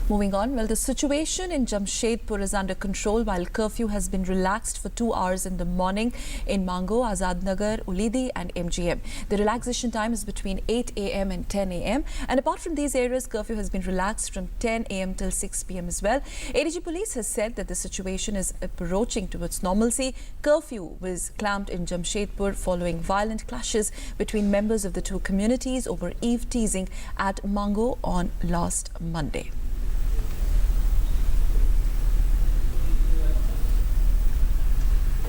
Moving on, well, the situation in Jamshedpur is under control while curfew has been relaxed for 2 hours in the morning in Mango, Azadnagar, Ulidi and MGM. The relaxation time is between 8 a.m. and 10 a.m. And apart from these areas, curfew has been relaxed from 10 a.m. till 6 p.m. as well. ADG Police has said that the situation is approaching towards normalcy. Curfew was clamped in Jamshedpur following violent clashes between members of the two communities over eve teasing at Mango on last Monday.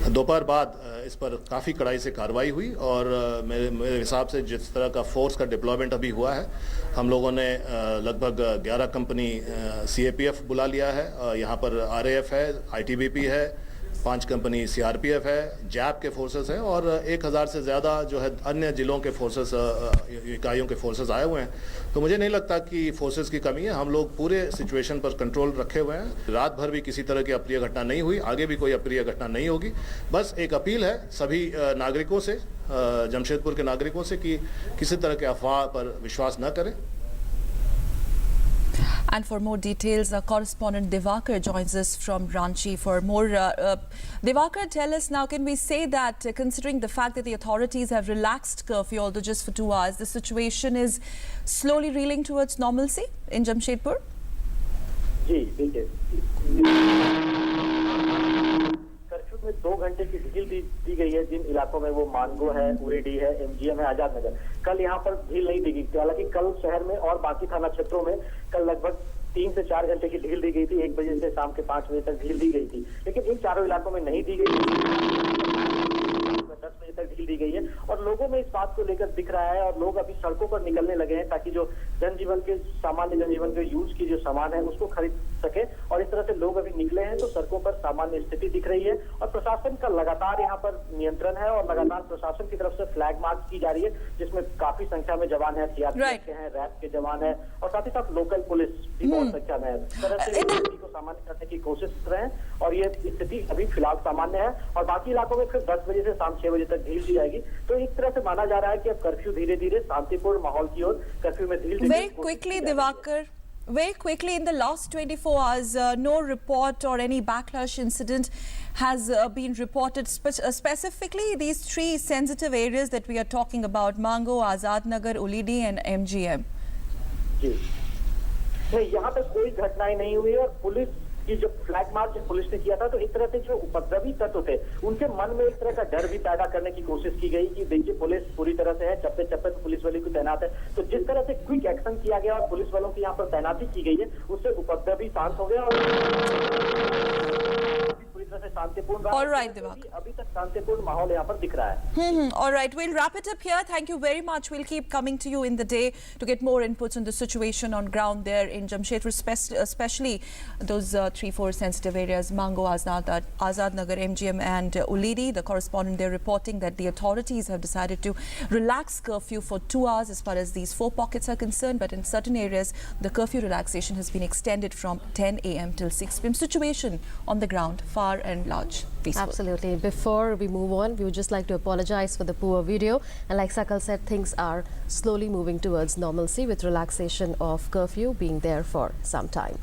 दोपहर बाद इस पर काफ़ी कड़ाई से कार्रवाई हुई और मेरे हिसाब से जिस तरह का फोर्स का डिप्लॉयमेंट अभी हुआ है, हम लोगों ने लगभग 11 कंपनी CAPF बुला लिया है। यहाँ पर RAF है, ITBP है, 5 कंपनी CRPF है, जैप के फोर्सेस हैं और 1000 से ज़्यादा जो है अन्य जिलों के फोर्सेस इकाइयों के फोर्सेस आए हुए हैं। तो मुझे नहीं लगता कि फोर्सेस की कमी है। हम लोग पूरे सिचुएशन पर कंट्रोल रखे हुए हैं। रात भर भी किसी तरह की अप्रिय घटना नहीं हुई, आगे भी कोई अप्रिय घटना नहीं होगी। बस एक अपील है सभी नागरिकों से, जमशेदपुर के नागरिकों से कि किसी तरह के अफवाह पर विश्वास न करें। And for more details, our correspondent Divakar joins us from Ranchi for more. Divakar, tell us now, can we say that considering the fact that the authorities have relaxed curfew, although just for 2 hours, the situation is slowly reeling towards normalcy in Jamshedpur? जी देखिए, curfew में 2 घंटे की ढील दी गई है जिन इलाकों में वो मानगो है, उरेडी है, MGM है, आजाद नगर। कल यहाँ पर ढील नहीं दी गई थी। हालांकि कल शहर में और बाकी थाना क्षेत्रों में कल लगभग 3 से 4 घंटे की ढील दी गई थी। 1 बजे से शाम के 5 बजे तक ढील दी गई थी, लेकिन इन चारों इलाकों में नहीं दी गई थी। 10 बजे तक ढील दी गई है और लोगों में इस बात को लेकर दिख रहा है और लोग अभी सड़कों पर निकलने लगे हैं ताकि जो सामान्य जनजीवन के यूज की जो सामान है उसको खरीद सके। और इस तरह से लोग अभी निकले हैं तो सड़कों पर सामान्य स्थिति दिख रही है और प्रशासन का लगातार यहाँ पर नियंत्रण है और लगातार प्रशासन की तरफ से फ्लैग मार्च की जा रही है, जिसमें काफी संख्या में जवान है, CRPF के हैं, रैप के जवान है और साथ ही साथ लोकल पुलिस भी बहुत संख्या में है। इस तरह से स्थिति को सामान्य करने की कोशिश कर रहे हैं और ये स्थिति अभी फिलहाल सामान्य है और बाकी इलाकों में फिर 10 बजे से शाम 6 बजे तक ढील दी जाएगी। तो एक तरह से माना जा रहा है कि अब कर्फ्यू धीरे धीरे शांतिपूर्ण माहौल की ओर कर्फ्यू में ढील। Very quickly, Divakar, very quickly, in the last 24 hours, no report or any backlash incident has been reported. Specifically, these 3 sensitive areas that we are talking about, Mango, Azadnagar, Ulidi and MGM. जी नहीं, यहाँ तक कोई घटनाएं नहीं हुई और police की जो फ्लैग मार्च पुलिस ने किया था तो एक तरह से जो उपद्रवी तत्व थे उनके मन में एक तरह का डर भी पैदा करने की कोशिश की गई कि देखिए पुलिस पूरी तरह से है, चप्पे चप्पे पे पुलिस वाले को तैनात है। तो जिस तरह से क्विक एक्शन किया गया और पुलिस वालों की यहाँ पर तैनाती की गई है उससे उपद्रवी शांत हो गया और पूरी तरह से शांतिपूर्ण। All right, Divakar. अभी तक शांतिपूर्ण माहौल यहाँ पर दिख रहा है। All right, we'll wrap it up here. Thank you very much. We'll keep coming to you in the day to get more inputs on the situation on ground there in Jamshedpur, especially those 3-4 sensitive areas, Mango, Azadnagar, MGM and Ulidi. The correspondent there reporting that the authorities have decided to relax curfew for 2 hours as far as these 4 pockets are concerned, but in certain areas the curfew relaxation has been extended from 10 a.m. till 6 p.m. Situation on the ground far and large peaceful. Absolutely. Before we move on, we would just like to apologize for the poor video, and like Sakal said, things are slowly moving towards normalcy with relaxation of curfew being there for some time.